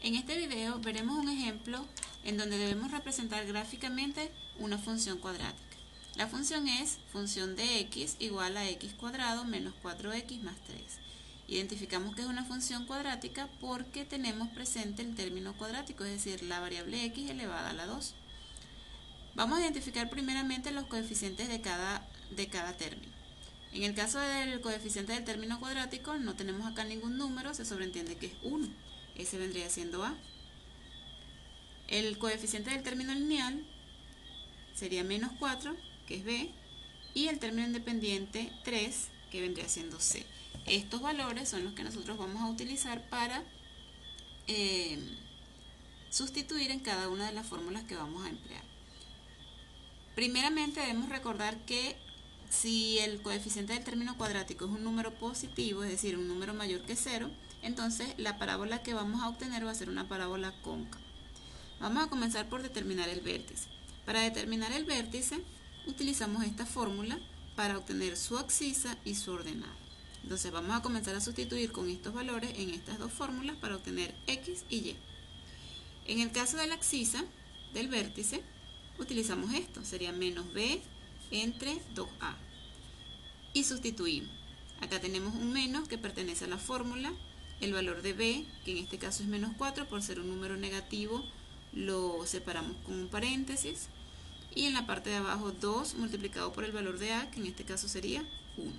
En este video veremos un ejemplo en donde debemos representar gráficamente una función cuadrática. La función es función de x igual a x cuadrado menos 4x más 3. Identificamos que es una función cuadrática porque tenemos presente el término cuadrático, es decir, la variable x elevada a la 2. Vamos a identificar primeramente los coeficientes de cada término. En el caso del coeficiente del término cuadrático no tenemos acá ningún número, se sobreentiende que es 1. Ese vendría siendo a. El coeficiente del término lineal sería menos 4, que es b, y el término independiente 3, que vendría siendo c. Estos valores son los que nosotros vamos a utilizar para sustituir en cada una de las fórmulas que vamos a emplear. Primeramente debemos recordar que si el coeficiente del término cuadrático es un número positivo, es decir, un número mayor que 0, entonces la parábola que vamos a obtener va a ser una parábola cóncava. Vamos a comenzar por determinar el vértice. Para determinar el vértice, utilizamos esta fórmula para obtener su abscisa y su ordenada. Entonces vamos a comenzar a sustituir con estos valores en estas dos fórmulas para obtener x y y. En el caso de la abscisa del vértice, utilizamos esto, sería menos b entre 2a. Y sustituimos. Acá tenemos un menos que pertenece a la fórmula, el valor de b, que en este caso es menos 4, por ser un número negativo, lo separamos con un paréntesis. Y en la parte de abajo 2 multiplicado por el valor de a, que en este caso sería 1.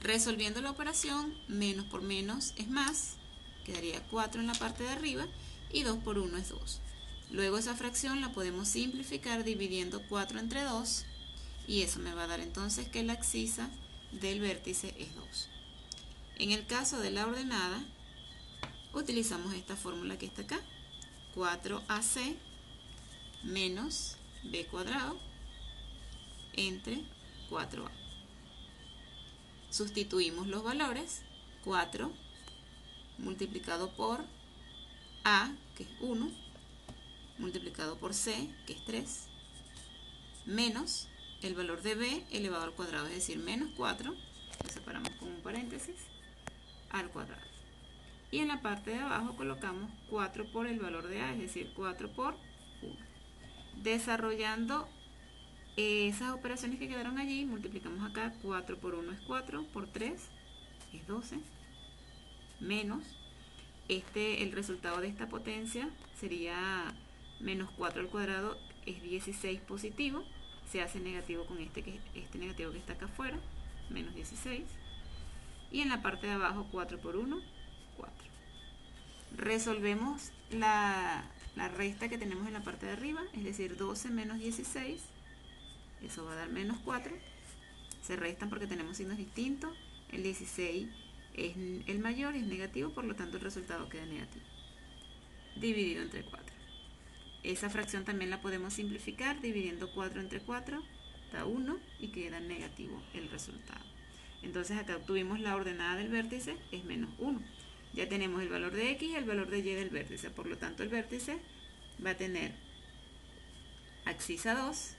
Resolviendo la operación, menos por menos es más, quedaría 4 en la parte de arriba, y 2 por 1 es 2. Luego esa fracción la podemos simplificar dividiendo 4 entre 2, y eso me va a dar entonces que la abscisa del vértice es 2. En el caso de la ordenada, utilizamos esta fórmula que está acá, 4ac menos b cuadrado entre 4a. Sustituimos los valores, 4 multiplicado por a, que es 1, multiplicado por c, que es 3, menos el valor de b elevado al cuadrado, es decir, menos 4, lo separamos con un paréntesis, al cuadrado. Y en la parte de abajo colocamos 4 por el valor de a, es decir, 4 por 1. Desarrollando esas operaciones que quedaron allí, multiplicamos acá, 4 por 1 es 4, por 3 es 12, menos, el resultado de esta potencia sería menos 4 al cuadrado, es 16 positivo, se hace negativo con este negativo que está acá afuera, menos 16, y en la parte de abajo 4 por 1, 4. Resolvemos la resta que tenemos en la parte de arriba, es decir, 12 menos 16, eso va a dar menos 4, se restan porque tenemos signos distintos, el 16 es el mayor y es negativo, por lo tanto el resultado queda negativo, dividido entre 4. Esa fracción también la podemos simplificar, dividiendo 4 entre 4, da 1 y queda negativo el resultado. Entonces acá obtuvimos la ordenada del vértice, es menos 1. Ya tenemos el valor de x y el valor de y del vértice, por lo tanto el vértice va a tener abscisa 2,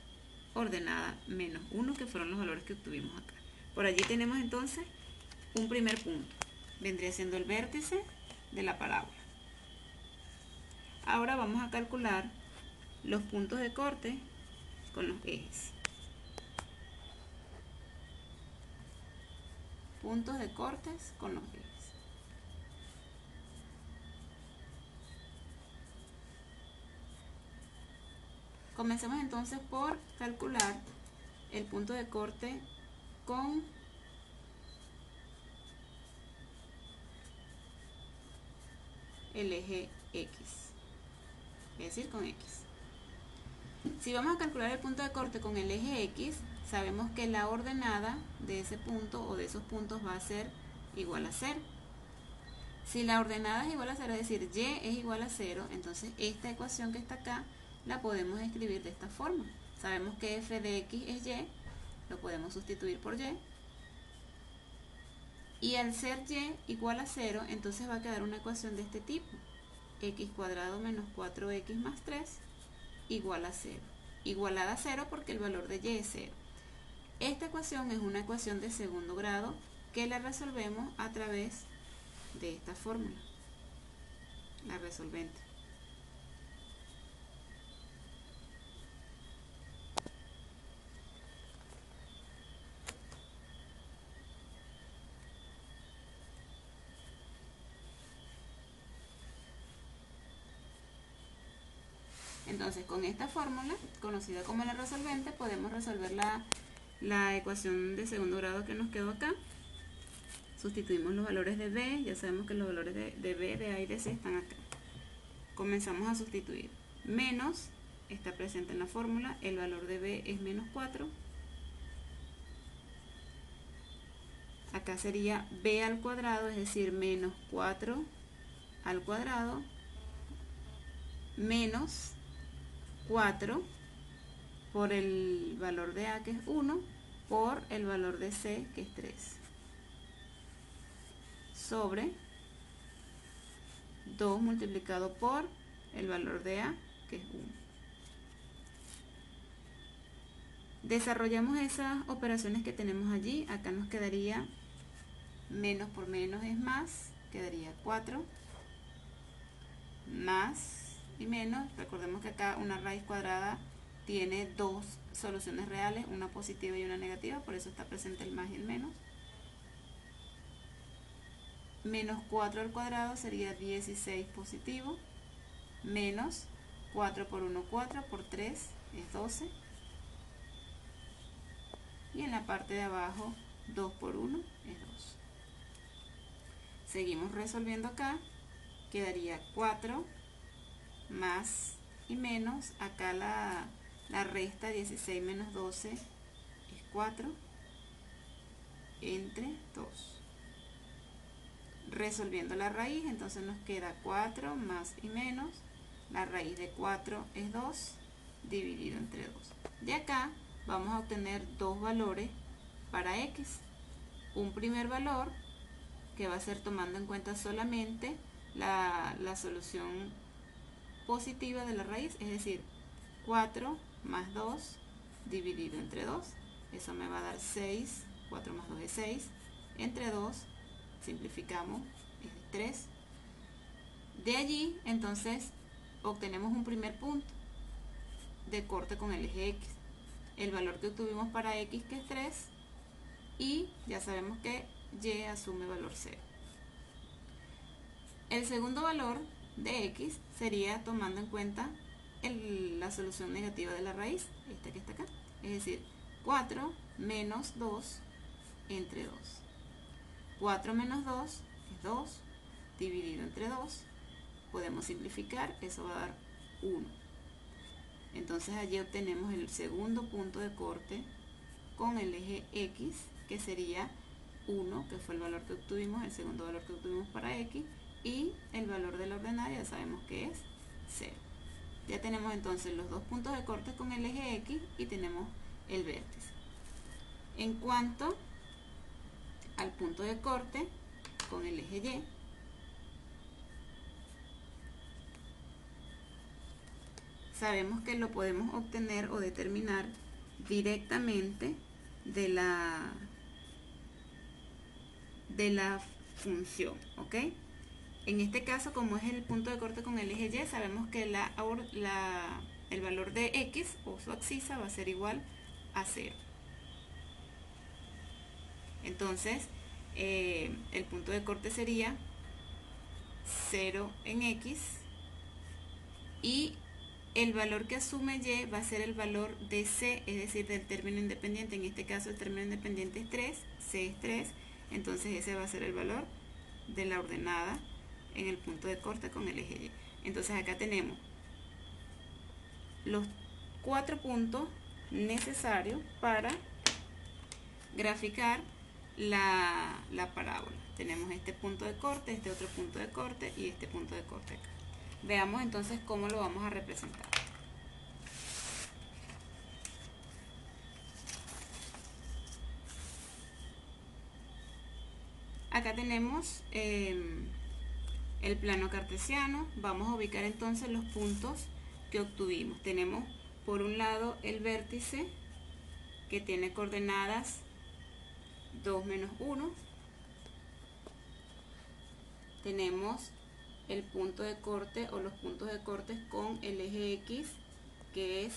ordenada menos 1, que fueron los valores que obtuvimos acá. Por allí tenemos entonces un primer punto, vendría siendo el vértice de la parábola. Ahora vamos a calcular los puntos de corte con los ejes. Puntos de cortes con los ejes. Comencemos entonces por calcular el punto de corte con el eje X, es decir, con X. Si vamos a calcular el punto de corte con el eje X, sabemos que la ordenada de ese punto o de esos puntos va a ser igual a 0. Si la ordenada es igual a 0, es decir, y es igual a 0, entonces esta ecuación que está acá la podemos escribir de esta forma. Sabemos que f de x es y, lo podemos sustituir por y. Y al ser y igual a 0, entonces va a quedar una ecuación de este tipo. X cuadrado menos 4x más 3 igual a 0. Igualada a 0 porque el valor de y es 0. Esta ecuación es una ecuación de segundo grado que la resolvemos a través de esta fórmula. la resolvente. Entonces, con esta fórmula, conocida como la resolvente, podemos resolver la ecuación de segundo grado que nos quedó acá. Sustituimos los valores de B, ya sabemos que los valores de B, de A y de C están acá. Comenzamos a sustituir. Menos, está presente en la fórmula, el valor de B es menos 4. Acá sería B al cuadrado, es decir, menos 4 al cuadrado, menos 4 por el valor de A, que es 1, por el valor de C, que es 3, sobre 2 multiplicado por el valor de A, que es 1. Desarrollamos esas operaciones que tenemos allí. Acá nos quedaría menos por menos es más, quedaría 4, más y menos. Recordemos que acá una raíz cuadrada tiene dos soluciones reales, una positiva y una negativa, por eso está presente el más y el menos. Menos 4 al cuadrado sería 16 positivo, menos 4 por 1, 4, por 3 es 12. Y en la parte de abajo, 2 por 1 es 2. Seguimos resolviendo acá, quedaría 4 más y menos, acá la resta 16 menos 12 es 4 entre 2. Resolviendo la raíz, entonces nos queda 4 más y menos, la raíz de 4 es 2 dividido entre 2. De acá vamos a obtener dos valores para x. Un primer valor que va a ser tomando en cuenta solamente la solución positiva de la raíz, es decir, 4 más 2 dividido entre 2, eso me va a dar 6, 4 más 2 es 6, entre 2, simplificamos, es 3. De allí, entonces, obtenemos un primer punto de corte con el eje X. El valor que obtuvimos para X, que es 3, y ya sabemos que Y asume valor 0. El segundo valor de X sería tomando en cuenta la solución negativa de la raíz, esta que está acá, es decir, 4 menos 2 entre 2. 4 menos 2 es 2, dividido entre 2, podemos simplificar, eso va a dar 1. Entonces allí obtenemos el segundo punto de corte con el eje X, que sería 1, que fue el valor que obtuvimos, el segundo valor que obtuvimos para X, y el valor de la ordenada ya sabemos que es 0. Ya tenemos entonces los dos puntos de corte con el eje X y tenemos el vértice. En cuanto al punto de corte con el eje Y, sabemos que lo podemos obtener o determinar directamente de la función, ¿ok? En este caso, como es el punto de corte con el eje Y, sabemos que el valor de X o su abscisa va a ser igual a 0. Entonces, el punto de corte sería 0 en X y el valor que asume Y va a ser el valor de C, es decir, del término independiente. En este caso el término independiente es 3, C es 3, entonces ese va a ser el valor de la ordenada en el punto de corte con el eje Y. Entonces acá tenemos los 4 puntos necesarios para graficar la parábola. Tenemos este punto de corte, este otro punto de corte y este punto de corte acá. Veamos entonces cómo lo vamos a representar. Acá tenemos el plano cartesiano. Vamos a ubicar entonces los puntos que obtuvimos. Tenemos por un lado el vértice que tiene coordenadas 2 menos 1. Tenemos el punto de corte o los puntos de corte con el eje X, que es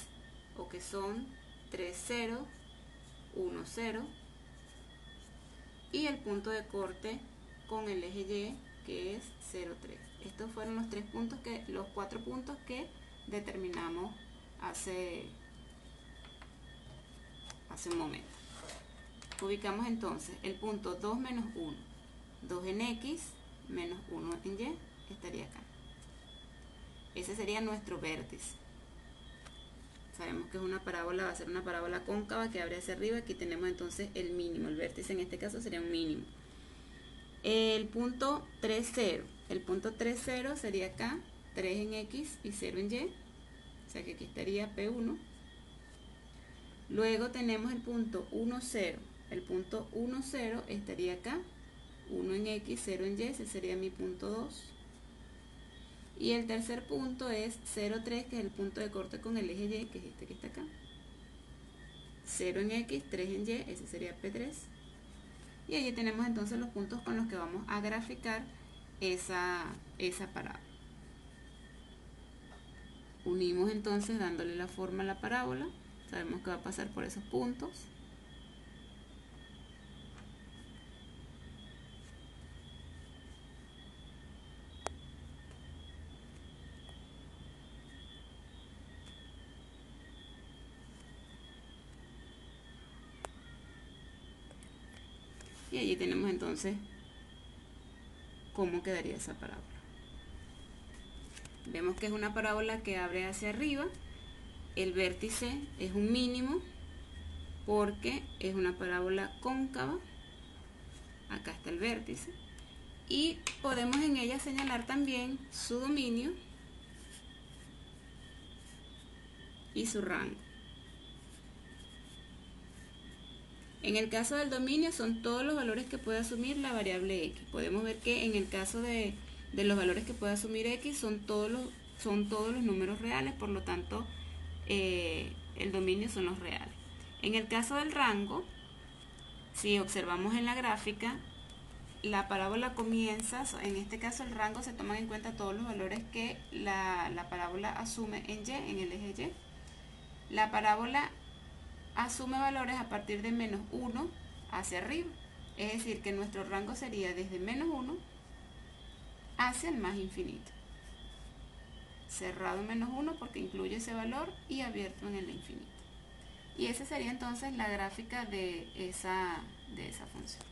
o que son 3, 0, 1, 0, y el punto de corte con el eje Y, que es 0, 3. Estos fueron los 4 puntos que determinamos hace un momento. Ubicamos entonces el punto 2 menos 1, 2 en X menos 1 en Y, estaría acá. Ese sería nuestro vértice. Sabemos que es una parábola, va a ser una parábola cóncava que abre hacia arriba. Aquí tenemos entonces el mínimo, el vértice en este caso sería un mínimo. El punto 3, 0. El punto 3, 0 sería acá, 3 en X y 0 en Y. O sea que aquí estaría P1. Luego tenemos el punto 1, 0. El punto 1, 0 estaría acá, 1 en X, 0 en Y, ese sería mi punto 2. Y el tercer punto es 0, 3, que es el punto de corte con el eje Y, que es este que está acá. 0 en X, 3 en Y, ese sería P3. Y allí tenemos entonces los puntos con los que vamos a graficar esa parábola. Unimos entonces dándole la forma a la parábola. Sabemos que va a pasar por esos puntos. Y allí tenemos entonces cómo quedaría esa parábola. Vemos que es una parábola que abre hacia arriba. El vértice es un mínimo porque es una parábola cóncava. Acá está el vértice. Y podemos en ella señalar también su dominio y su rango. En el caso del dominio son todos los valores que puede asumir la variable X. Podemos ver que en el caso de los valores que puede asumir X son todos los números reales, por lo tanto el dominio son los reales. En el caso del rango, si observamos en la gráfica, la parábola comienza, en este caso el rango se toman en cuenta todos los valores que la parábola asume en Y, en el eje Y. La parábola asume valores a partir de menos 1 hacia arriba. Es decir, que nuestro rango sería desde menos 1 hacia el más infinito. Cerrado en menos 1 porque incluye ese valor y abierto en el infinito. Y esa sería entonces la gráfica de esa función.